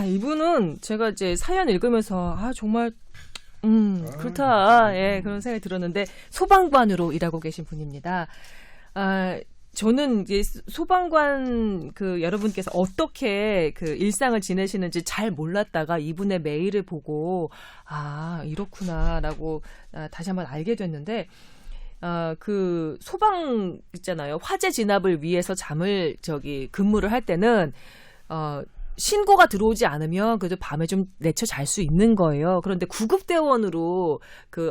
이분은 제가 이제 사연 읽으면서 정말 그렇다. 예, 그런 생각이 들었는데 소방관으로 일하고 계신 분입니다. 저는 이제 소방관 여러분께서 어떻게 일상을 지내시는지 잘 몰랐다가 이분의 메일을 보고 이렇구나라고 다시 한번 알게 됐는데 소방 있잖아요. 화재 진압을 위해서 근무를 할 때는 신고가 들어오지 않으면 그래도 밤에 좀 내쳐 잘 수 있는 거예요. 그런데 구급대원으로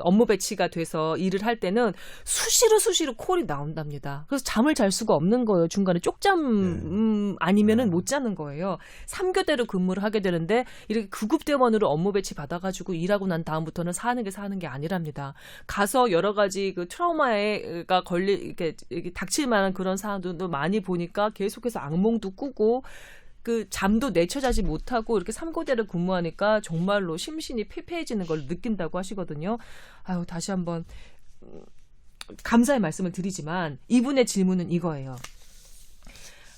업무 배치가 돼서 일을 할 때는 수시로 콜이 나온답니다. 그래서 잠을 잘 수가 없는 거예요. 중간에 쪽잠 아니면은 못 자는 거예요. 3교대로 근무를 하게 되는데 이렇게 구급대원으로 업무 배치 받아가지고 일하고 난 다음부터는 사는 게 아니랍니다. 가서 여러 가지 트라우마가 이렇게 닥칠 만한 그런 상황도 많이 보니까 계속해서 악몽도 꾸고 잠도 내쳐 자지 못하고 이렇게 3교대를 근무하니까 정말로 심신이 피폐해지는 걸 느낀다고 하시거든요. 다시 한번 감사의 말씀을 드리지만 이분의 질문은 이거예요.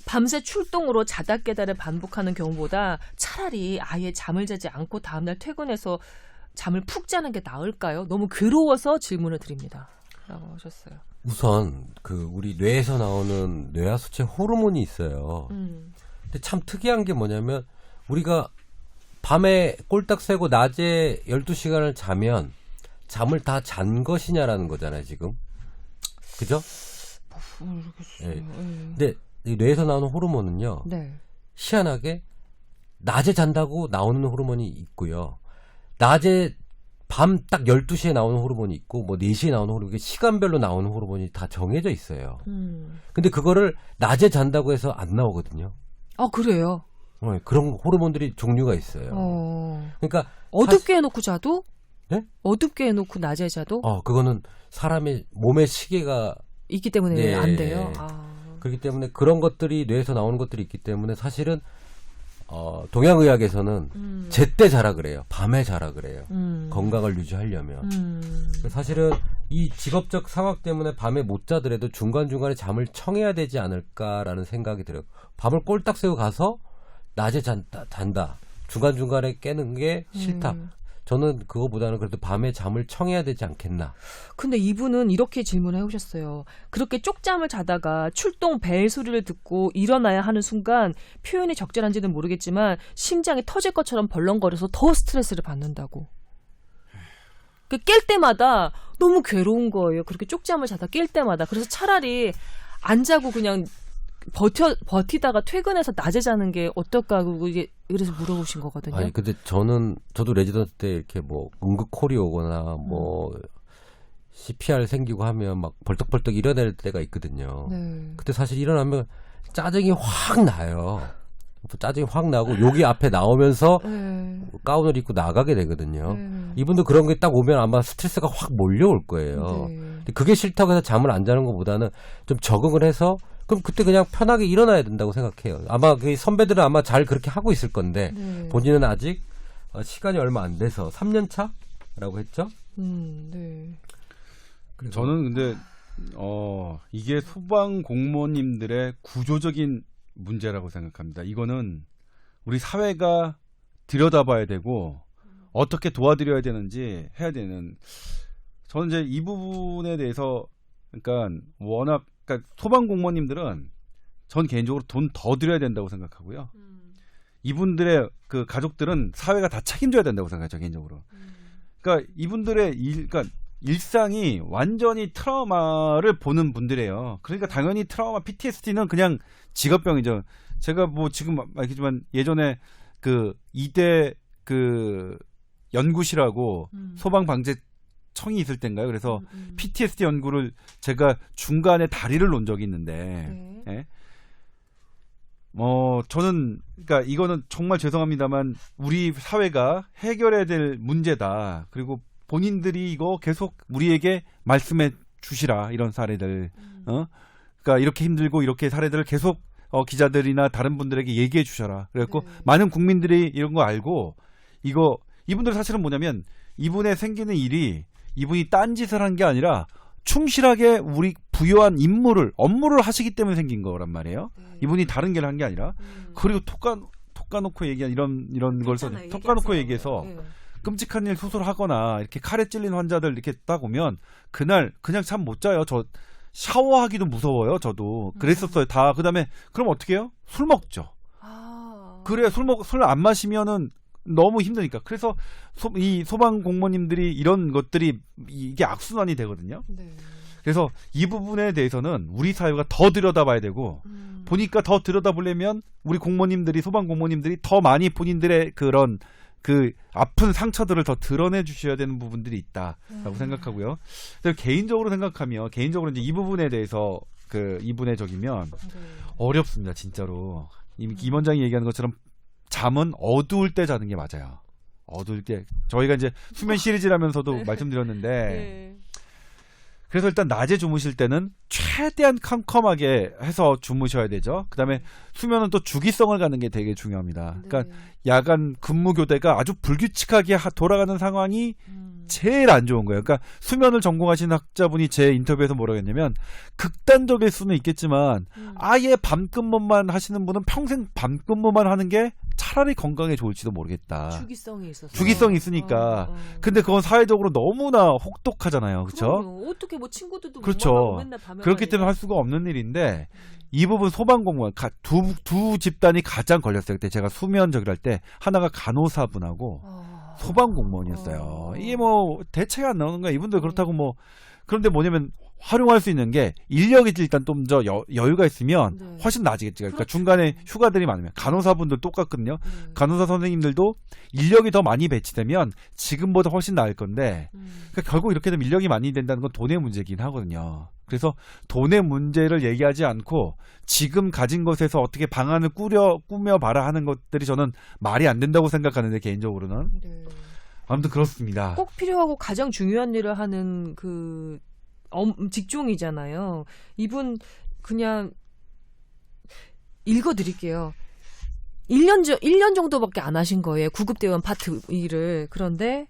밤새 출동으로 자다 깨달을 반복하는 경우보다 차라리 아예 잠을 자지 않고 다음날 퇴근해서 잠을 푹 자는 게 나을까요? 너무 괴로워서 질문을 드립니다. 라고 하셨어요. 우선 우리 뇌에서 나오는 뇌하수체 호르몬이 있어요. 근데 참 특이한 게 뭐냐면 우리가 밤에 꼴딱 새고 낮에 12시간을 자면 잠을 다 잔 것이냐라는 거잖아요, 지금. 그죠? 모르겠어요. 네. 근데 이 뇌에서 나오는 호르몬은요. 네. 희한하게 낮에 잔다고 나오는 호르몬이 있고요. 낮에 밤 딱 12시에 나오는 호르몬이 있고 4시에 나오는 호르몬이 시간별로 나오는 호르몬이 다 정해져 있어요. 근데 그거를 낮에 잔다고 해서 안 나오거든요. 그래요? 그런 호르몬들이 종류가 있어요. 그러니까 어둡게 해놓고 자도? 네? 어둡게 해놓고 낮에 자도? 그거는 사람의 몸의 시계가 있기 때문에 안 돼요. 그렇기 때문에 그런 것들이 뇌에서 나오는 것들이 있기 때문에 사실은 동양의학에서는 제때 자라 그래요. 밤에 자라 그래요. 건강을 유지하려면. 사실은 이 직업적 상황 때문에 밤에 못 자더라도 중간중간에 잠을 청해야 되지 않을까라는 생각이 들어요. 밤을 꼴딱 새고 가서 낮에 잔다. 중간중간에 깨는 게 싫다. 저는 그거보다는 그래도 밤에 잠을 청해야 되지 않겠나. 근데 이분은 이렇게 질문을 해오셨어요. 그렇게 쪽잠을 자다가 출동 벨 소리를 듣고 일어나야 하는 순간 표현이 적절한지는 모르겠지만 심장이 터질 것처럼 벌렁거려서 더 스트레스를 받는다고. 깰 때마다 너무 괴로운 거예요. 그렇게 쪽잠을 자다 깰 때마다. 그래서 차라리 안 자고 그냥 버티다가 퇴근해서 낮에 자는 게 어떨까? 그래서 물어보신 거거든요. 아니, 근데 저도 레지던트 때 이렇게 응급콜이 오거나 CPR 생기고 하면 막 벌떡벌떡 일어날 때가 있거든요. 네. 그때 사실 일어나면 짜증이 확 나요. 짜증이 확 나고 여기 앞에 나오면서 가운을 입고 나가게 되거든요. 이분도 그런 게 딱 오면 아마 스트레스가 확 몰려올 거예요. 근데 그게 싫다고 해서 잠을 안 자는 것보다는 좀 적응을 해서 그럼 그때 그냥 편하게 일어나야 된다고 생각해요. 아마 선배들은 아마 잘 그렇게 하고 있을 건데 본인은 아직 시간이 얼마 안 돼서 3년 차라고 했죠? 네. 저는 근데 이게 소방 공무원님들의 구조적인 문제라고 생각합니다. 이거는 우리 사회가 들여다봐야 되고 어떻게 도와드려야 되는지 해야 되는. 저는 이제 이 부분에 대해서 그러니까 워낙 소방 공무원님들은 전 개인적으로 돈 더 드려야 된다고 생각하고요. 이분들의 가족들은 사회가 다 책임져야 된다고 생각해요, 개인적으로. 그러니까 이분들의 일상이 완전히 트라우마를 보는 분들이에요. 그러니까 당연히 트라우마 PTSD는 그냥 직업병이죠. 제가 지금 말했지만 예전에 2대 연구실하고 소방방재청이 있을 때인가요? 그래서 PTSD 연구를 제가 중간에 다리를 놓은 적이 있는데, 예? 저는 그러니까 이거는 정말 죄송합니다만 우리 사회가 해결해야 될 문제다. 그리고 본인들이 이거 계속 우리에게 말씀해 주시라, 이런 사례들. 그러니까 이렇게 힘들고 이렇게 사례들을 계속 기자들이나 다른 분들에게 얘기해 주셔라. 그래갖고 많은 국민들이 이런 거 알고 이분들 사실은 뭐냐면 이분의 생기는 일이 이분이 딴짓을 한 게 아니라 충실하게 우리 부여한 업무를 하시기 때문에 생긴 거란 말이에요. 이분이 다른 걸 한 게 아니라. 그리고 턱 까놓고 얘기한 이런 걸 써. 괜찮아요. 턱 까놓고 얘기하세요. 얘기해서 네. 끔찍한 일 수술하거나 이렇게 칼에 찔린 환자들 이렇게 딱 오면 그날 그냥 잠 못 자요. 저 샤워하기도 무서워요. 저도 그랬었어요. 다 그다음에 그럼 어떻게 해요? 술 먹죠. 아. 그래 술 안 마시면은 너무 힘드니까. 그래서 이 소방 공무원님들이 이런 것들이 이게 악순환이 되거든요. 네. 그래서 이 부분에 대해서는 우리 사회가 더 들여다봐야 되고 보니까 더 들여다보려면 우리 공무원님들이 소방 공무원님들이 더 많이 본인들의 그런 그 아픈 상처들을 더 드러내 주셔야 되는 부분들이 있다라고 생각하고요. 그래서 개인적으로 생각하면 개인적으로 이제 이 부분에 대해서 그 이분의 적이면 네. 어렵습니다. 진짜로 임 원장이 얘기하는 것처럼 잠은 어두울 때 자는 게 맞아요. 어두울 때 저희가 이제 수면 시리즈라면서도 네. 말씀드렸는데 네. 그래서 일단 낮에 주무실 때는 최대한 컴컴하게 해서 주무셔야 되죠. 그다음에 수면은 또 주기성을 갖는 게 되게 중요합니다. 그러니까 네. 야간 근무 교대가 아주 불규칙하게 돌아가는 상황이 제일 안 좋은 거예요. 그러니까 수면을 전공하신 학자분이 제 인터뷰에서 뭐라고 했냐면 극단적일 수는 있겠지만 아예 밤 근무만 하시는 분은 평생 밤 근무만 하는 게 차라리 건강에 좋을지도 모르겠다. 주기성이 있어서. 주기성이 있으니까. 근데 그건 사회적으로 너무나 혹독하잖아요. 그렇죠? 어떻게 뭐 친구들도 그렇죠. 못 만나고 맨날 밤에 그렇기 가니까. 때문에 할 수가 없는 일인데 이 부분 소방공무원 두 집단이 가장 걸렸어요. 그때 제가 수면적이랄 때 하나가 간호사분하고 소방공무원이었어요. 이게 뭐 대체가 안 나오는 거야. 이분들 그렇다고 뭐 그런데 뭐냐면 활용할 수 있는 게 인력이 일단 좀 더 여유가 있으면 네. 훨씬 나아지겠지. 그러니까 그렇죠. 중간에 휴가들이 많으면 간호사분들 똑같거든요. 네. 간호사 선생님들도 인력이 더 많이 배치되면 지금보다 훨씬 나을 건데 그러니까 결국 이렇게 되면 인력이 많이 된다는 건 돈의 문제긴 하거든요. 그래서 돈의 문제를 얘기하지 않고 지금 가진 것에서 어떻게 방안을 꾸며봐라 하는 것들이 저는 말이 안 된다고 생각하는데 개인적으로는 네. 아무튼 그렇습니다. 꼭 필요하고 가장 중요한 일을 하는 그 직종이잖아요. 이분 그냥 읽어드릴게요. 1년 정도밖에 안 하신 거예요. 구급대원 파트 2를. 그런데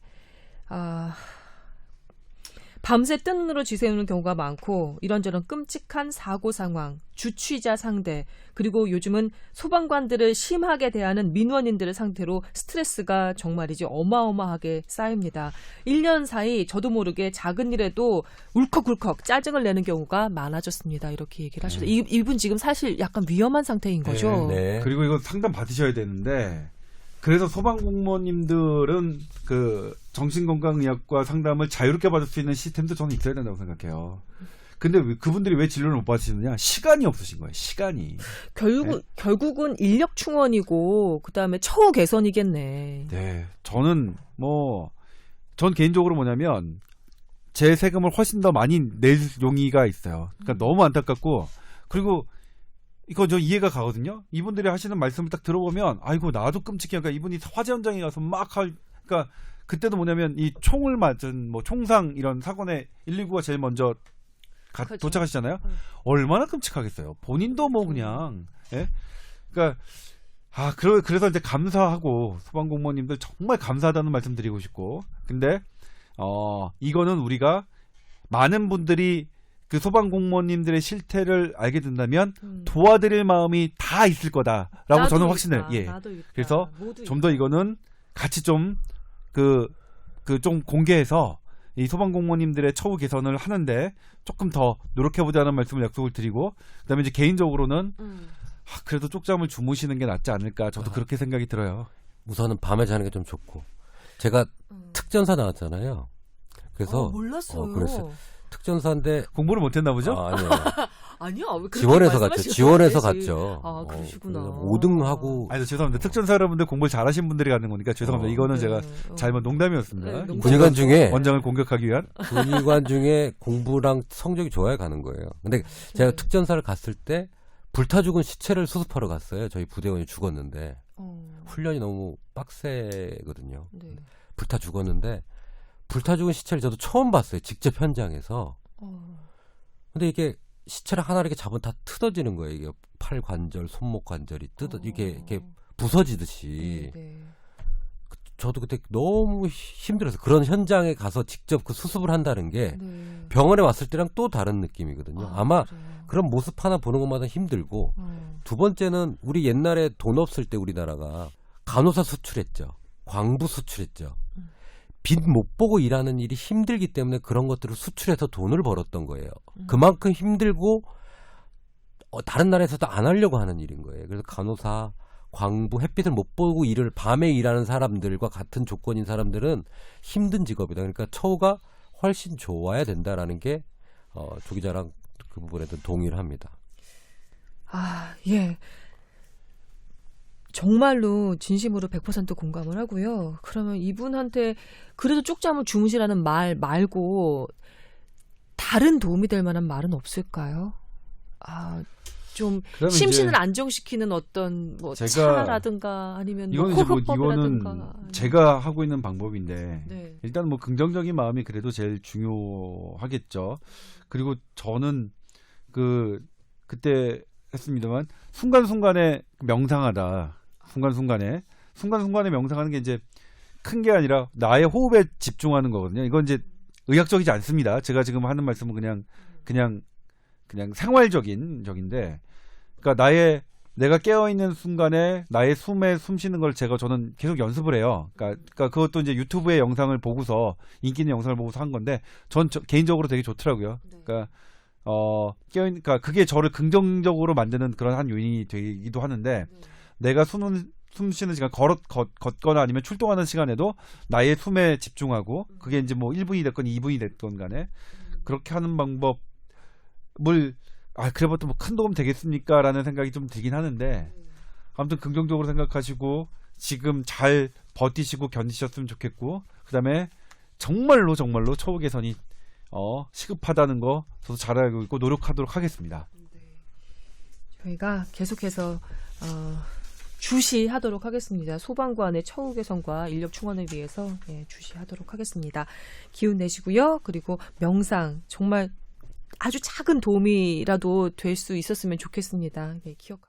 밤새 뜬 눈으로 지새우는 경우가 많고 이런저런 끔찍한 사고 상황, 주취자 상대, 그리고 요즘은 소방관들을 심하게 대하는 민원인들을 상태로 스트레스가 정말이지 어마어마하게 쌓입니다. 1년 사이 저도 모르게 작은 일에도 울컥울컥 짜증을 내는 경우가 많아졌습니다. 이렇게 얘기를 하셨어요. 이분 지금 사실 약간 위험한 상태인 거죠. 네. 그리고 이건 상담 받으셔야 되는데 그래서 소방공무원님들은 그 정신건강의학과 상담을 자유롭게 받을 수 있는 시스템도 저는 있어야 된다고 생각해요. 근데 그분들이 왜 진료를 못 받으시느냐? 시간이 없으신 거예요. 시간이. 결국은 인력 충원이고 그다음에 처우 개선이겠네. 네. 전 개인적으로 뭐냐면 제 세금을 훨씬 더 많이 낼 용의가 있어요. 그러니까 너무 안타깝고 그리고 이거 저 이해가 가거든요. 이분들이 하시는 말씀을 딱 들어보면 아이고 나도 끔찍해. 그러니까 이분이 화재 현장에 가서 그러니까 그때도 뭐냐면 이 총을 맞은 뭐 총상 이런 사건에 119가 제일 먼저 그렇죠. 도착하시잖아요. 얼마나 끔찍하겠어요. 본인도 뭐 그냥 예? 그러니까 그래서 이제 감사하고 소방공무원님들 정말 감사하다는 말씀 드리고 싶고 근데 이거는 우리가 많은 분들이 그 소방공무원님들의 실태를 알게 된다면 도와드릴 마음이 다 있을 거다라고 저는 확신을 그래서 좀 더 이거는 같이 좀 좀 공개해서 이 소방공무원님들의 처우 개선을 하는데 조금 더 노력해보자는 말씀을 약속을 드리고 그다음에 이제 개인적으로는 그래도 쪽잠을 주무시는 게 낫지 않을까 저도 그렇게 생각이 들어요. 우선은 밤에 자는 게 좀 좋고 제가 특전사 나왔잖아요. 그래서 몰랐어요. 그래서 특전사인데 공부를 못했나 보죠? 아니요. 아니야. 왜 그렇게 지원해서 갔죠. 말씀하시면 지원해서 안 되지. 갔죠. 그러시구나. 5등하고 아니 죄송합니다. 특전사 여러분들 공부를 잘하신 분들이 가는 거니까 죄송합니다. 이거는 네. 제가 잘못 농담이었습니다. 네, 농담. 군의관 중에 원장을 공격하기 위한. 군의관 중에 공부랑 성적이 좋아야 가는 거예요. 근데 제가 특전사를 갔을 때 불타 죽은 시체를 수습하러 갔어요. 저희 부대원이 죽었는데 훈련이 너무 빡세거든요. 네. 불타 죽었는데 불타 죽은 시체를 저도 처음 봤어요. 직접 현장에서. 근데 이게 시체를 하나 이렇게 잡으면 다 뜯어지는 거예요. 이게 팔 관절, 손목 관절이 이게 부서지듯이. 네. 저도 그때 너무 힘들어서 그런 현장에 가서 직접 그 수습을 한다는 게 네. 병원에 왔을 때랑 또 다른 느낌이거든요. 아마 그래요. 그런 모습 하나 보는 것마다 힘들고 두 번째는 우리 옛날에 돈 없을 때 우리나라가 간호사 수출했죠. 광부 수출했죠. 빚 못 보고 일하는 일이 힘들기 때문에 그런 것들을 수출해서 돈을 벌었던 거예요. 그만큼 힘들고 다른 나라에서도 안 하려고 하는 일인 거예요. 그래서 간호사, 광부, 햇빛을 못 보고 일을 밤에 일하는 사람들과 같은 조건인 사람들은 힘든 직업이다. 그러니까 처우가 훨씬 좋아야 된다라는 게 조 기자랑 그 부분에도 동의를 합니다. 아, 예. 정말로 진심으로 100% 공감을 하고요. 그러면 이분한테 그래도 쪽잠을 주무시라는 말 말고 다른 도움이 될 만한 말은 없을까요? 아, 좀 그다음에 심신을 이제 안정시키는 어떤 뭐 제가 차라든가 아니면 뭐 이거는 이제 뭐 호흡법이라든가. 이거는 제가 하고 있는 방법인데 네. 일단 뭐 긍정적인 마음이 그래도 제일 중요하겠죠. 그리고 저는 그때 했습니다만 순간순간에 명상하다. 순간순간에 명상하는 게 이제 큰 게 아니라 나의 호흡에 집중하는 거거든요. 이건 이제 의학적이지 않습니다. 제가 지금 하는 말씀은 그냥 생활적인 적인데, 그러니까 내가 깨어 있는 순간에 나의 숨에 숨 쉬는 걸 저는 계속 연습을 해요. 그러니까 그것도 이제 유튜브의 영상을 보고서 인기 있는 영상을 보고서 한 건데, 전 개인적으로 되게 좋더라고요. 그러니까 그러니까 그게 저를 긍정적으로 만드는 그런 한 요인이 되기도 하는데, 내가 숨 쉬는 시간 걷거나 아니면 출동하는 시간에도 나의 숨에 집중하고, 그게 이제 뭐 1분이 됐건 2분이 됐건 간에 그렇게 하는 방법을 그래봤자 뭐 큰 도움 되겠습니까? 라는 생각이 좀 들긴 하는데, 아무튼 긍정적으로 생각하시고 지금 잘 버티시고 견디셨으면 좋겠고, 그다음에 정말로 처우 개선이 시급하다는 거 저도 잘 알고 있고 노력하도록 하겠습니다. 저희가 계속해서 주시하도록 하겠습니다. 소방관의 처우 개선과 인력 충원을 위해서 주시하도록 하겠습니다. 기운 내시고요. 그리고 명상 정말 아주 작은 도움이라도 될 수 있었으면 좋겠습니다. 기억하고.